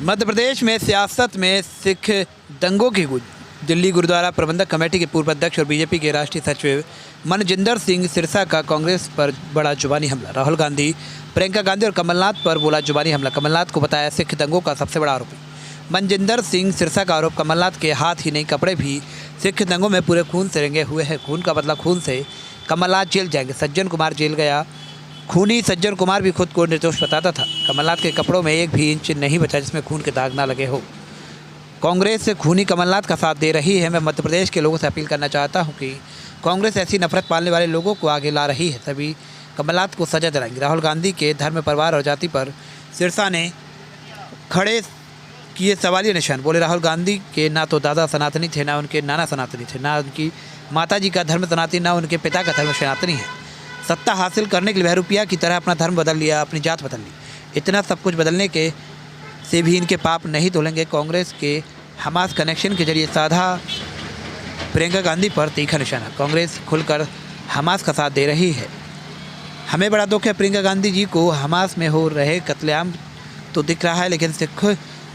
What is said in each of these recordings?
मध्य प्रदेश में सियासत में सिख दंगों की गूंज। दिल्ली गुरुद्वारा प्रबंधक कमेटी के पूर्व अध्यक्ष और बीजेपी के राष्ट्रीय सचिव मनजिंदर सिंह सिरसा का कांग्रेस पर बड़ा जुबानी हमला। राहुल गांधी, प्रियंका गांधी और कमलनाथ पर बोला जुबानी हमला। कमलनाथ को बताया सिख दंगों का सबसे बड़ा आरोपी। मनजिंदर सिंह सिरसा का आरोप, कमलनाथ के हाथ ही नहीं कपड़े भी सिख दंगों में पूरे खून से रंगे हुए हैं। खून का बदला खून से, कमलनाथ जेल जाएंगे। सज्जन कुमार जेल गया। खूनी सज्जन कुमार भी खुद को निर्दोष बताता था। कमलनाथ के कपड़ों में एक भी इंच नहीं बचा जिसमें खून के दाग ना लगे हो। कांग्रेस से खूनी कमलनाथ का साथ दे रही है। मैं मध्य प्रदेश के लोगों से अपील करना चाहता हूं कि कांग्रेस ऐसी नफरत पालने वाले लोगों को आगे ला रही है। सभी कमलनाथ को सजा दिलाएंगे। राहुल गांधी के धर्म, परिवार और जाति पर सिरसा ने खड़े किए सवालिया निशान। बोले राहुल गांधी के ना तो दादा सनातनी थे, ना उनके नाना सनातनी थे, ना उनकी माताजी का धर्म सनातनी, ना उनके पिता का धर्म सनातनी है। सत्ता हासिल करने के लिए बहरूपिया की तरह अपना धर्म बदल लिया, अपनी जात बदल ली। इतना सब कुछ बदलने के से भी इनके पाप नहीं धुलेंगे। कांग्रेस के हमास कनेक्शन के जरिए साधा प्रियंका गांधी पर तीखा निशाना। कांग्रेस खुलकर हमास का साथ दे रही है। हमें बड़ा दुख है, प्रियंका गांधी जी को हमास में हो रहे कत्लेआम तो दिख रहा है, लेकिन सिख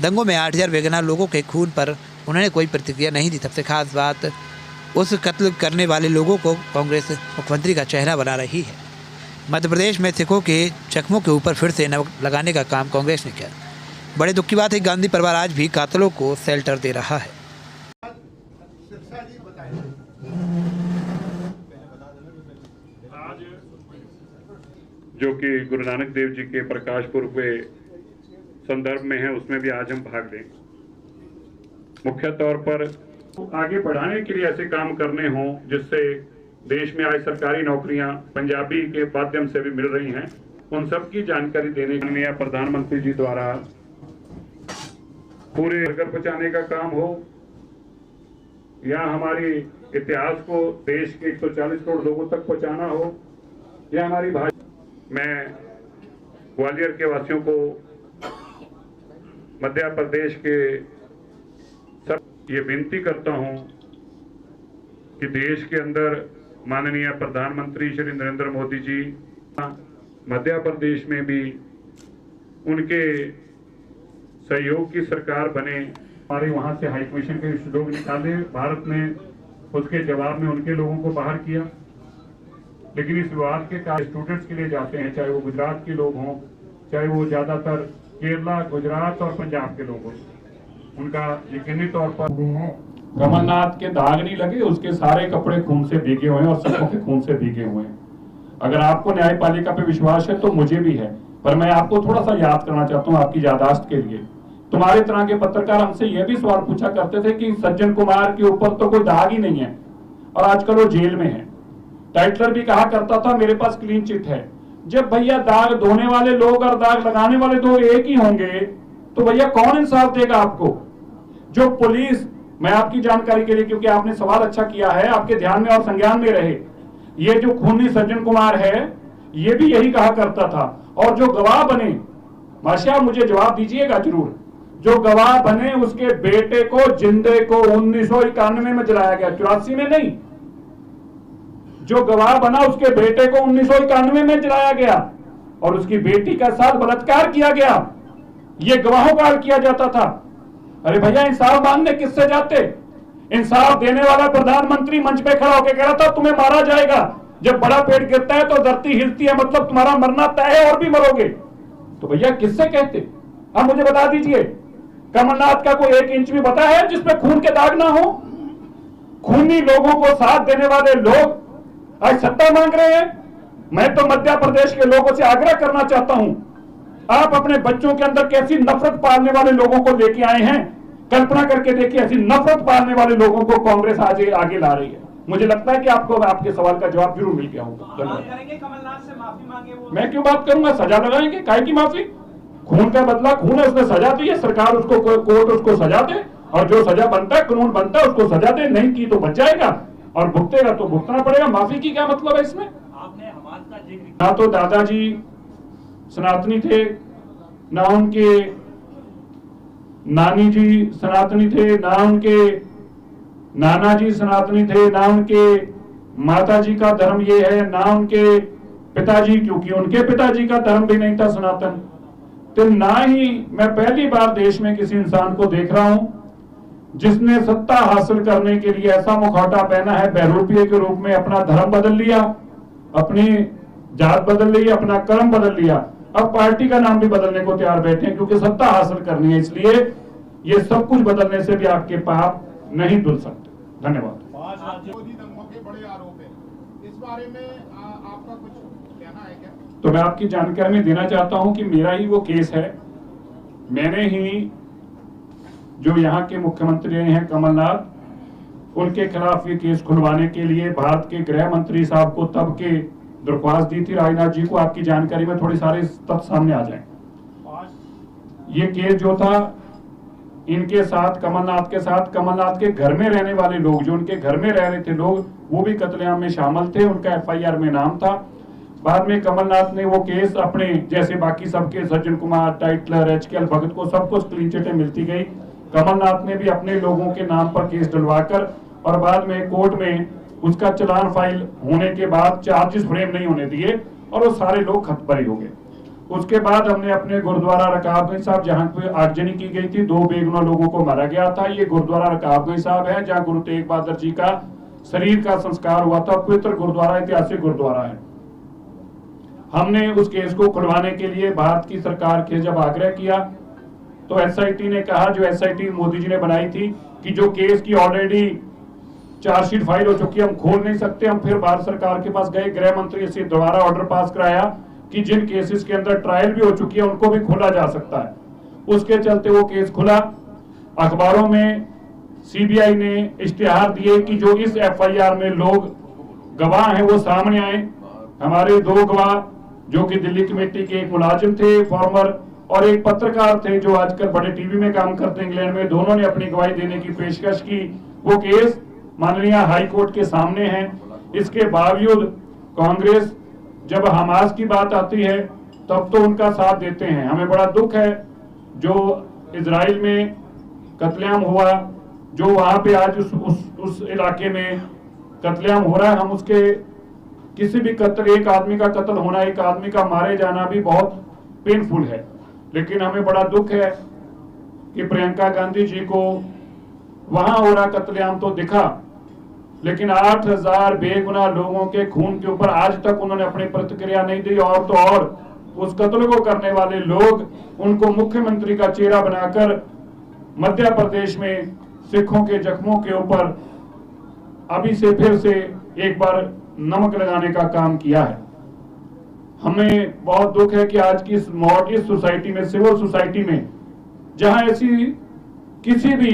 दंगों में 8000 बेगुनाह लोगों के खून पर उन्होंने कोई प्रतिक्रिया नहीं दी। सबसे खास बात, उस कत्ल करने वाले लोगों को कांग्रेस मुख्यमंत्री का चेहरा बना रही है। मध्य प्रदेश में सिखों के जख्मों के ऊपर फिर से नमक लगाने का काम कांग्रेस ने किया। बड़े दुख की बात है, गांधी परिवार आज भी कातलों को शेल्टर दे रहा है। जो कि गुरु नानक देव जी के प्रकाश पुर्व के संदर्भ में है, उसमें भी आज हम भाग लें। मुख्य तौर पर आगे बढ़ाने के लिए ऐसे काम करने हों जिससे देश में आज सरकारी नौकरियां पंजाबी के माध्यम से भी मिल रही हैं, उन सब की जानकारी देने के लिए प्रधानमंत्री जी द्वारा पूरे घर पहुंचाने का काम हो, या हमारी इतिहास को देश के 140 करोड़ लोगों तक पहुंचाना हो, या हमारी भाषा। मैं ग्वालियर के वासियों को, मध्य प्रदेश के सब ये विनती करता हूं कि देश के अंदर माननीय प्रधानमंत्री श्री नरेंद्र मोदी जी मध्य प्रदेश में भी उनके सहयोग की सरकार बने। हमारे वहां से हाई कमीशन के लोग निकाले, भारत ने उसके जवाब में उनके लोगों को बाहर किया। लेकिन इस विवाद के कार्य स्टूडेंट्स के लिए जाते हैं, चाहे वो गुजरात के लोग हों, चाहे वो ज्यादातर केरला, गुजरात और पंजाब के लोग हों, उनका यकीनी तौर पर कमलनाथ के दाग नहीं लगे, उसके सारे कपड़े खून से भीगे हुए हैं और सबों के खून से भीगे हुए हैं। अगर आपको न्यायपालिका पे विश्वास है तो मुझे भी है, पर मैं आपको थोड़ा सा याद करना चाहता हूँ आपकी याददाश्त के लिए। तुम्हारे तरह के पत्रकार हमसे यह भी सवाल पूछा करते थे कि सज्जन कुमार के ऊपर तो कोई दाग ही नहीं है और आजकल वो जेल में है। टाइटलर भी कहा करता था मेरे पास क्लीन चिट है। जब भैया दाग धोने वाले लोग और दाग लगाने वाले दो एक ही होंगे तो भैया कौन इंसाफ देगा आपको? जो पुलिस, मैं आपकी जानकारी के लिए, क्योंकि आपने सवाल अच्छा किया है, आपके ध्यान में और संज्ञान में रहे, ये जो खूनी सज्जन कुमार है ये भी यही कहा करता था। और जो गवाह बने, माशा मुझे जवाब दीजिएगा जरूर, जो गवाह बने उसके बेटे को जिंदे को 1991 में जलाया गया, 84 में नहीं। जो गवाह बना उसके बेटे को 1991 में जलाया गया और उसकी बेटी का साथ बलात्कार किया गया। ये गवाहों का हाल किया जाता था। अरे भैया इंसाफ मांगने किससे जाते? इंसाफ देने वाला प्रधानमंत्री मंच पे खड़ा होकर कह रहा था तुम्हें मारा जाएगा। जब बड़ा पेड़ गिरता है तो धरती हिलती है, मतलब तुम्हारा मरना तय है और भी मरोगे। तो भैया किससे कहते? अब मुझे बता दीजिए, कमलनाथ का कोई 1 इंच भी बता है जिसपे खून के दाग ना हो? खूनी लोगों को साथ देने वाले लोग आज सत्ता मांग रहे हैं। मैं तो मध्य प्रदेश के लोगों से आग्रह करना चाहता हूं, आप अपने बच्चों के अंदर कैसी नफरत पालने वाले लोगों को लेके आए हैं, कल्पना करके देखिए। ऐसी नफरत पालने वाले लोगों को कांग्रेस आज आगे ला रही है। मुझे लगता है कि आपको आपके सवाल का जवाब जरूर मिल गया होगा। कमलनाथ से माफी मांगे वो। मैं क्यों बात करूंगा? सजा लगाएंगे, काहे की माफी? खून का बदला खून है, उसने सजा दी है, सरकार उसको, कोर्ट उसको सजा दे, और जो सजा बनता है, कानून बनता है, उसको सजा दे। नहीं की तो बच जाएगा और भुगतेगा तो भुगतना पड़ेगा। माफी की क्या मतलब है इसमें? आपने हमास का जिक्र, ना तो दादाजी सनातनी थे, ना उनके नानी जी सनातनी थे, ना उनके नाना जी सनातनी थे, ना उनके माताजी का धर्म ये है, ना उनके पिताजी, क्योंकि उनके पिताजी का धर्म भी नहीं था सनातन। तो ना ही मैं पहली बार देश में किसी इंसान को देख रहा हूं जिसने सत्ता हासिल करने के लिए ऐसा मुखौटा पहना है, बहरूपिये के रूप में अपना धर्म बदल लिया, अपनी जात बदल ली, अपना कर्म बदल लिया, अब पार्टी का नाम भी बदलने को तैयार बैठे हैं क्योंकि सत्ता हासिल करनी है। इसलिए ये सब कुछ बदलने से भी आपके पाप नहीं धुल सकते। धन्यवाद। मोदी दंगों के बड़े आरोप है, इस बारे में आपका कुछ कहना है क्या? तो मैं आपकी जानकारी में देना चाहता हूं कि मेरा ही वो केस है। मैंने ही जो यहाँ के मुख्यमंत्री हैं कमलनाथ, उनके खिलाफ ये केस खुलवाने के लिए भारत के गृह मंत्री साहब को तब के दरख्वास्त दी थी, राजनाथ जी को। आपकी जानकारी में थोड़ी सारे तथ्य सामने आ जाएं। ये केस जो था इनके साथ, कमलनाथ के साथ, कमलनाथ के घर में रहने वाले लोग, जो उनके घर में रह रहे थे लोग, वो भी कत्लेआम में शामिल थे, उनका FIR में नाम था। बाद में कमलनाथ ने वो केस अपने जैसे बाकी सबके, सज्जन कुमार, टाइटलर, HKL भगत को सबको क्लीन चिटें मिलती गई, कमलनाथ ने भी अपने लोगों के नाम पर केस डलवाकर और बाद में कोर्ट में उसका चलान फाइल होने के बाद चार्जेस फ्रेम नहीं होने दिए और वो सारे लोग खतबरी हो गए। उसके बाद हमने अपने गुरुद्वारा रकाबगंज साहब, जहां पे आगजनी की गई थी, 2 बेगुनाह लोगों को मारा गया था, ये गुरुद्वारा रकाबगंज साहब है जहां गुरु तेग बहादुर जी का शरीर का संस्कार हुआ था। पवित्र गुरुद्वारा, ऐतिहासिक गुरुद्वारा है। हमने उस केस को खुलवाने के लिए भारत की सरकार के जब आग्रह किया तो SIT ने कहा, जो SIT मोदी जी ने बनाई थी, कि जो केस की ऑलरेडी चार्जशीट फाइल हो चुकी है, हम खोल नहीं सकते। हम फिर भारत सरकार के पास गए, गृह मंत्री से दोबारा ऑर्डर पास कराया कि जिन केसेस के अंदर ट्रायल भी हो चुकी है उनको भी खोला जा सकता है। उसके चलते वो केस खुला। अखबारों में CBI ने इश्तिहार दिए कि जो इस FIR में लोग गवाह हैं वो सामने आए। हमारे 2 गवाह जो कि दिल्ली कमेटी के एक मुलाजिम थे फॉर्मर और एक पत्रकार थे जो आजकल बड़े टीवी में काम करते हैं इंग्लैंड में, दोनों ने अपनी गवाही देने की पेशकश की। वो केस माननीय हाई कोर्ट के सामने है। इसके बावजूद कांग्रेस जब हमास की बात आती है तब तो उनका साथ देते हैं। हमें बड़ा दुख है जो इजराइल में कत्लेआम हुआ, जो वहां पे आज उस इलाके में कत्लेआम हो रहा है। हम उसके किसी भी कत्ल, एक आदमी का कत्ल होना, एक आदमी का मारे जाना भी बहुत पेनफुल है, लेकिन हमें बड़ा दुख है कि प्रियंका गांधी जी को वहां हो रहा कत्लेआम तो दिखा, लेकिन 8000 बेगुनाह लोगों के खून के ऊपर आज तक उन्होंने अपनी प्रतिक्रिया नहीं दी। और तो और उस कत्ल को करने वाले लोग, उनको मुख्यमंत्री का चेहरा बनाकर मध्य प्रदेश में सिखों के जख्मों के ऊपर अभी से फिर से एक बार नमक लगाने का काम किया है। हमें बहुत दुख है कि आज की इस सोसाइटी में, सिविल सोसाइटी में, जहां ऐसी किसी भी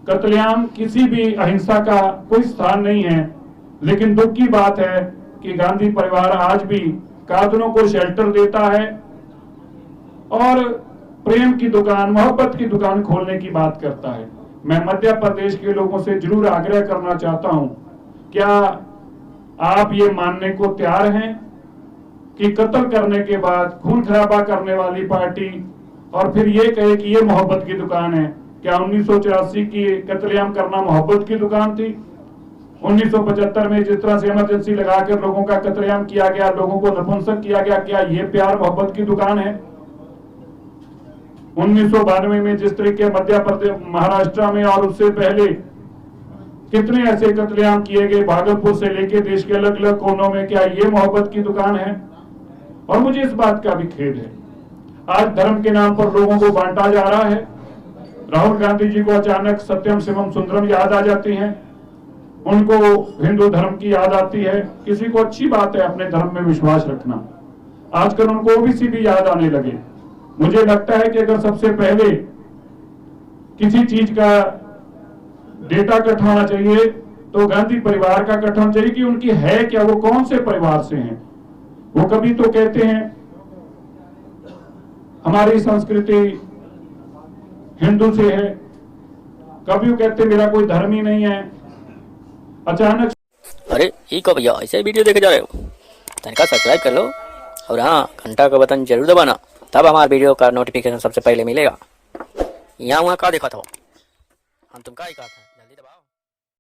कत्लेआम, किसी भी अहिंसा का कोई स्थान नहीं है, लेकिन दुख की बात है कि गांधी परिवार आज भी कातलों को शेल्टर देता है और प्रेम की दुकान, मोहब्बत की दुकान खोलने की बात करता है। मैं मध्य प्रदेश के लोगों से जरूर आग्रह करना चाहता हूं, क्या आप ये मानने को तैयार हैं कि कत्ल करने के बाद खून खराबा करने वाली पार्टी और फिर ये कहे कि ये मोहब्बत की दुकान है? क्या 1984 की कत्लेआम करना मोहब्बत की दुकान थी? 1975 में जिस तरह से इमरजेंसी लगाकर लोगों का कत्लेआम किया गया, लोगों को नपुंसक किया गया, क्या ये प्यार मोहब्बत की दुकान है? 1992 में जिस तरीके मध्य प्रदेश, महाराष्ट्र में और उससे पहले कितने ऐसे कत्लेआम किए गए भागलपुर से लेके देश के अलग अलग कोनों में, क्या ये मोहब्बत की दुकान है? और मुझे इस बात का भी खेद है, आज धर्म के नाम पर लोगों को बांटा जा रहा है। राहुल गांधी जी को अचानक सत्यम शिवम सुंदरम याद आ जाती हैं, उनको हिंदू धर्म की याद आती है। किसी को अच्छी बात है अपने धर्म में विश्वास रखना, आजकल उनको ओबीसी भी याद आने लगे। मुझे लगता है कि अगर सबसे पहले किसी चीज का डेटा इकट्ठा होना चाहिए तो गांधी परिवार का इकट्ठा होना चाहिए कि उनकी है क्या, वो कौन से परिवार से हैं। वो कभी तो कहते हैं हमारी संस्कृति हिंदू से है, कभी वो कहते मेरा कोई धर्म ही नहीं है। अचानक अरे ये कब भैया ऐसे वीडियो देखे जा रहे हो? तनिका सब्सक्राइब कर लो और हाँ, घंटा का बटन जरूर दबाना, तब हमारे वीडियो का नोटिफिकेशन सबसे पहले मिलेगा। यहाँ वहाँ का देखा था हम, तुम का ही कहा था।